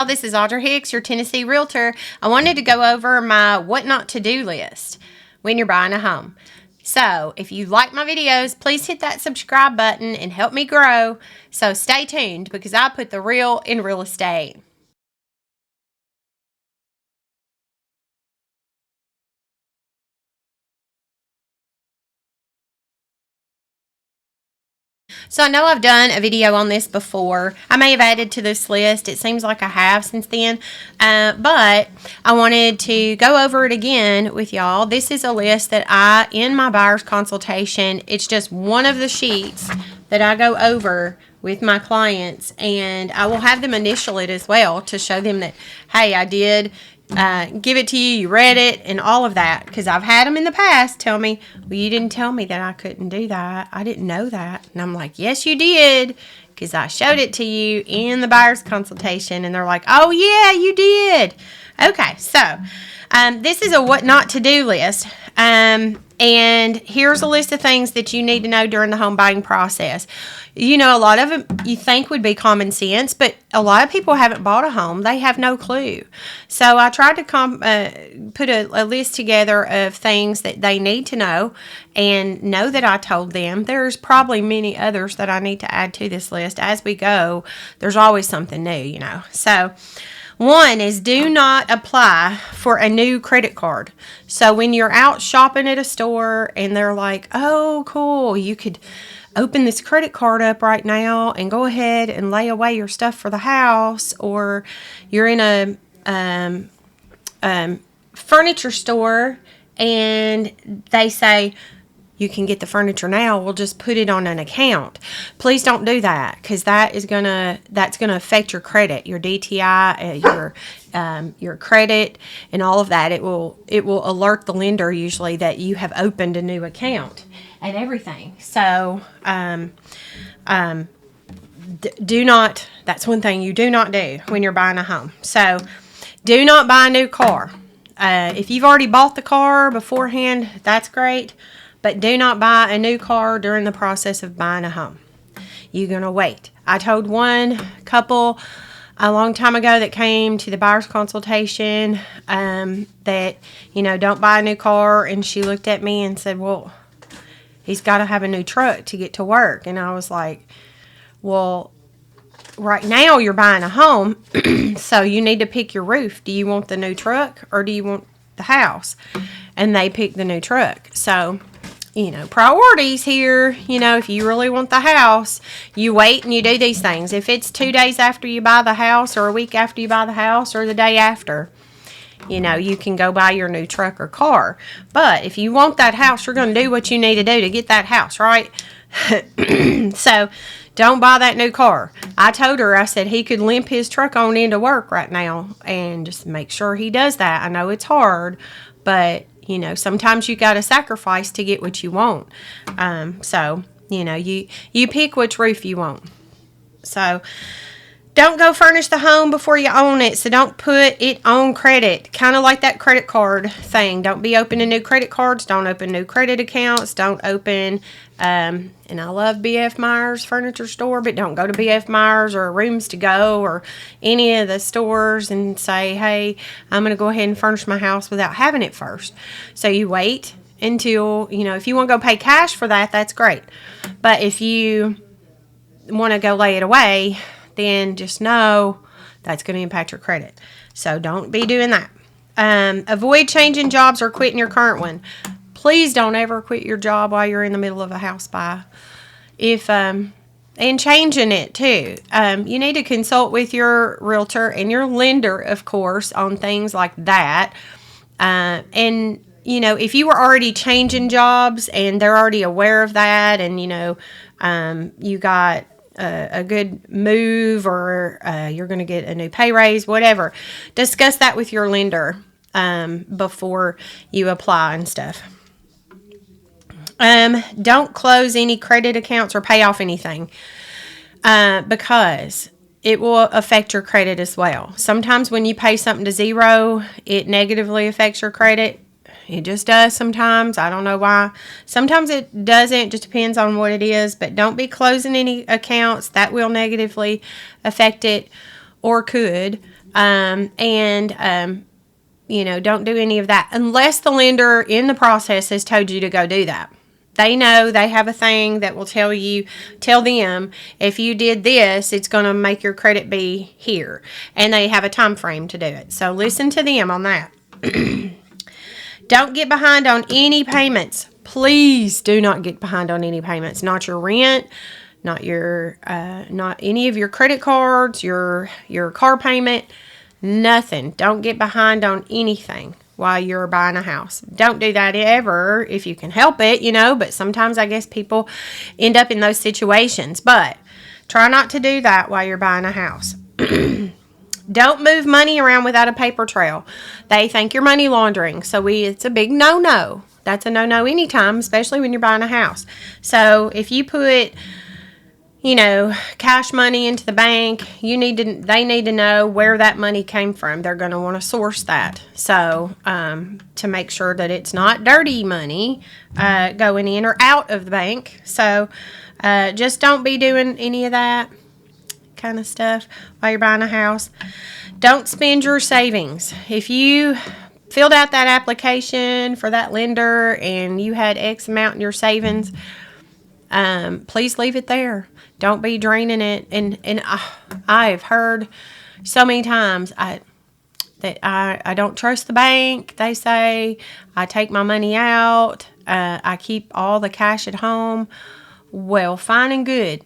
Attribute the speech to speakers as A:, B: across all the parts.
A: This is Audra Hicks, your Tennessee Realtor. I wanted to go over my what not to do list when you're buying a home. So if you like my videos, please hit that subscribe button and help me grow. So stay tuned because I put the real in real estate. So I know I've done a video on this before. I may have added to this list. It seems like I have since then. But I wanted to go over it again with y'all. This is a list that in my buyer's consultation, it's just one of the sheets that I go over with my clients, and I will have them initial it as well to show them that, hey, I did give it to you, you read it, and all of that, because I've had them in the past tell me, well, you didn't tell me that I couldn't do that. I didn't know that. And I'm like, yes, you did, because I showed it to you in the buyer's consultation. And they're like, oh, yeah, you did. Okay, so this is a what not to do list. And here's a list of things that you need to know during the home buying process. You know, a lot of them you think would be common sense, but a lot of people haven't bought a home. They have no clue. So I tried to put a list together of things that they need to know and know that I told them. There's probably many others that I need to add to this list. As we go, there's always something new, you know. So one is do not apply for a new credit card. So when you're out shopping at a store and they're like, oh, cool, you could open this credit card up right now and go ahead and lay away your stuff for the house, or you're in a furniture store and they say, you can get the furniture now, we'll just put it on an account. Please don't do that, because that's gonna affect your credit, your DTI, your credit, and all of that. It will alert the lender usually that you have opened a new account and everything. So do not. That's one thing you do not do when you're buying a home. So do not buy a new car. If you've already bought the car beforehand, that's great. But do not buy a new car during the process of buying a home. You're going to wait. I told one couple a long time ago that came to the buyer's consultation that, you know, don't buy a new car. And she looked at me and said, well, he's got to have a new truck to get to work. And I was like, well, right now you're buying a home, so you need to pick your roof. Do you want the new truck or do you want the house? And they picked the new truck. So, you know, priorities here. You know, if you really want the house, you wait and you do these things. If it's 2 days after you buy the house, or a week after you buy the house, or the day after, you know, you can go buy your new truck or car. But if you want that house, you're going to do what you need to do to get that house, right? So don't buy that new car. I told her, I said he could limp his truck on into work right now and just make sure he does that. I know it's hard, but you know, sometimes you got to sacrifice to get what you want. So, you know, you pick which roof you want. So don't go furnish the home before you own it. So don't put it on credit. Kind of like that credit card thing. Don't be opening new credit cards. Don't open new credit accounts. Don't open, and I love B.F. Myers Furniture Store, but don't go to B.F. Myers or Rooms to Go or any of the stores and say, hey, I'm going to go ahead and furnish my house without having it first. So you wait until, you know, if you want to go pay cash for that, that's great. But if you want to go lay it away, then just know that's going to impact your credit. So don't be doing that. Avoid changing jobs or quitting your current one. Please don't ever quit your job while you're in the middle of a house buy. And changing it too. You need to consult with your realtor and your lender, of course, on things like that. And you know, if you were already changing jobs and they're already aware of that, and you know, you got a good move, or you're going to get a new pay raise, whatever, discuss that with your lender before you apply and stuff. Don't close any credit accounts or pay off anything because it will affect your credit as well. Sometimes when you pay something to zero, it negatively affects your credit. It just does sometimes. I don't know why. Sometimes it doesn't. It just depends on what it is. But don't be closing any accounts. That will negatively affect it, or could. Don't do any of that unless the lender in the process has told you to go do that. They know, they have a thing that will tell them if you did this, it's going to make your credit be here. And they have a time frame to do it. So listen to them on that. Don't get behind on any payments. Please do not get behind on any payments. Not your rent, not any of your credit cards, your car payment, nothing. Don't get behind on anything while you're buying a house. Don't do that ever if you can help it, but sometimes I guess people end up in those situations. But try not to do that while you're buying a house. Don't move money around without a paper trail. They think you're money laundering. So it's a big no-no. That's a no-no anytime, especially when you're buying a house. So if you put, cash money into the bank, they need to know where that money came from. They're going to want to source that. So to make sure that it's not dirty money going in or out of the bank. So just don't be doing any of that kind of stuff while you're buying a house. Don't spend your savings. If you filled out that application for that lender and you had X amount in your savings, please leave it there. Don't be draining it. And I've heard so many times that I don't trust the bank. They say I take my money out. I keep all the cash at home. Well, fine and good.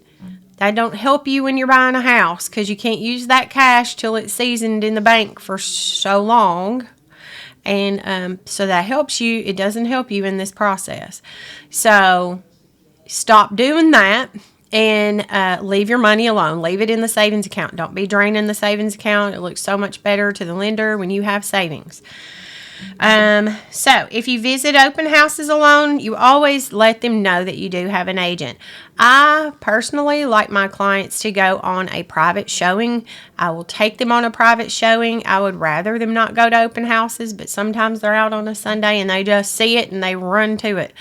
A: That don't help you when you're buying a house because you can't use that cash till it's seasoned in the bank for so long. And so that helps you. It doesn't help you in this process. So stop doing that and leave your money alone. Leave it in the savings account. Don't be draining the savings account. It looks so much better to the lender when you have savings. So if you visit open houses alone, you always let them know that you do have an agent. I personally like my clients to go on a private showing. I will take them on a private showing. I would rather them not go to open houses, but sometimes they're out on a Sunday and they just see it and they run to it.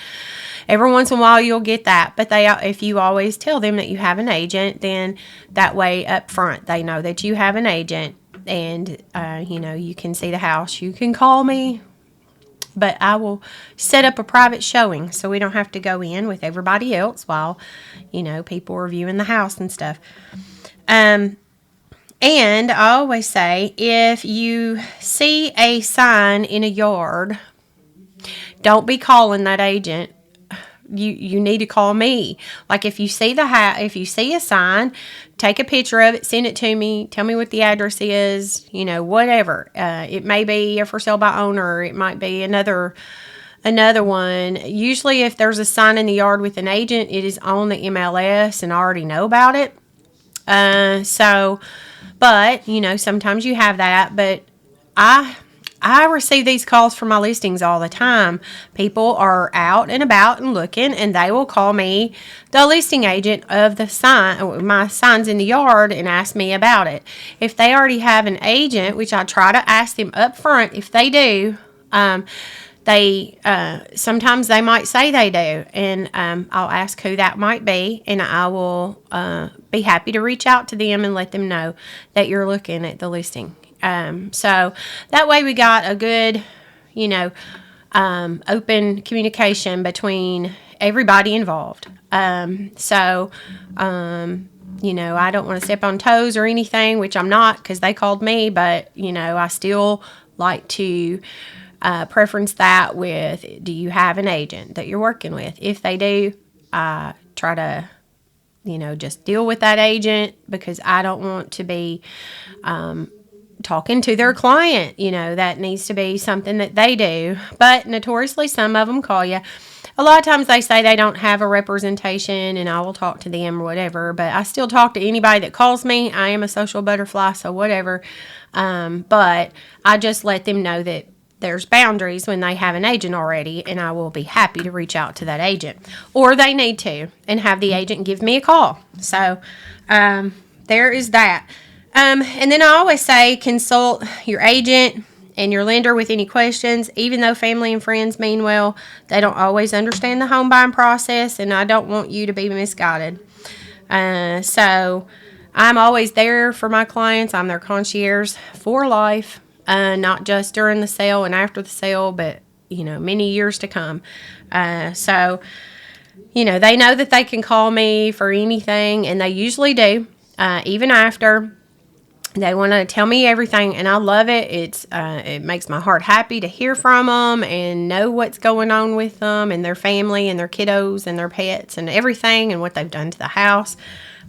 A: Every once in a while you'll get that, but if you always tell them that you have an agent, then that way up front they know that you have an agent. And, you can see the house. You can call me, but I will set up a private showing so we don't have to go in with everybody else while, people are viewing the house and stuff. And I always say, if you see a sign in a yard, don't be calling that agent. You need to call me. Like if you see a sign, take a picture of it, send it to me, tell me what the address is, whatever. It may be a for sale by owner, it might be another one. Usually if there's a sign in the yard with an agent, it is on the MLS and I already know about it. But sometimes you have that, but I receive these calls for my listings all the time. People are out and about and looking, and they will call me, the listing agent of my signs in the yard, and ask me about it. If they already have an agent, which I try to ask them up front, if they do, sometimes they might say they do, and I'll ask who that might be, and I will be happy to reach out to them and let them know that you're looking at the listing. So that way we got a good, open communication between everybody involved. I don't want to step on toes or anything, which I'm not because they called me, but, I still like to preference that with, do you have an agent that you're working with? If they do, I try to, just deal with that agent because I don't want to be talking to their client. That needs to be something that they do. But notoriously, some of them call you. A lot of times they say they don't have a representation and I will talk to them or whatever, but I still talk to anybody that calls me. I am a social butterfly, so whatever. But I just let them know that there's boundaries when they have an agent already, and I will be happy to reach out to that agent. Or they need to and have the agent give me a call. So there is that. And then I always say consult your agent and your lender with any questions. Even though family and friends mean well, they don't always understand the home buying process, and I don't want you to be misguided. I'm always there for my clients. I'm their concierge for life, not just during the sale and after the sale, but many years to come. So they know that they can call me for anything, and they usually do, even after. They want to tell me everything, and I love it. It makes my heart happy to hear from them and know what's going on with them and their family and their kiddos and their pets and everything and what they've done to the house.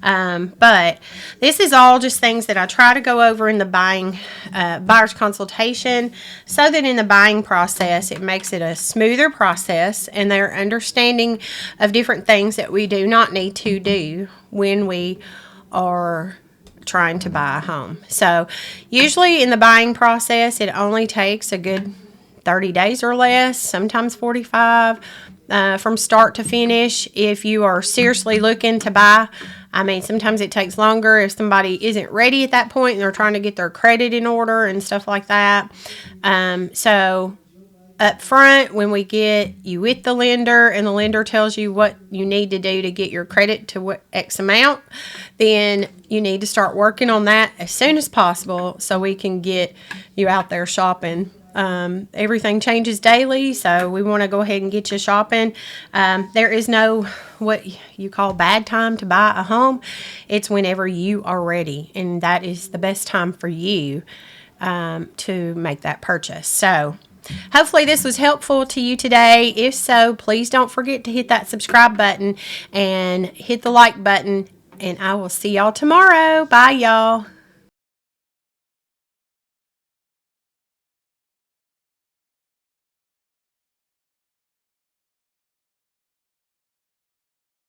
A: But this is all just things that I try to go over in the buyer's consultation, so that in the buying process, it makes it a smoother process, and they're understanding of different things that we do not need to do when we are trying to buy a home. So usually in the buying process, it only takes a good 30 days or less, sometimes 45, from start to finish. If you are seriously looking to buy, sometimes it takes longer if somebody isn't ready at that point and they're trying to get their credit in order and stuff like that. So up front, when we get you with the lender and the lender tells you what you need to do to get your credit to what X amount, then you need to start working on that as soon as possible so we can get you out there shopping. Everything changes daily, so we want to go ahead and get you shopping. There is no what you call bad time to buy a home. It's whenever you are ready, and that is the best time for you to make that purchase. So hopefully this was helpful to you today. If so, please don't forget to hit that subscribe button and hit the like button, and I will see y'all tomorrow. Bye, y'all.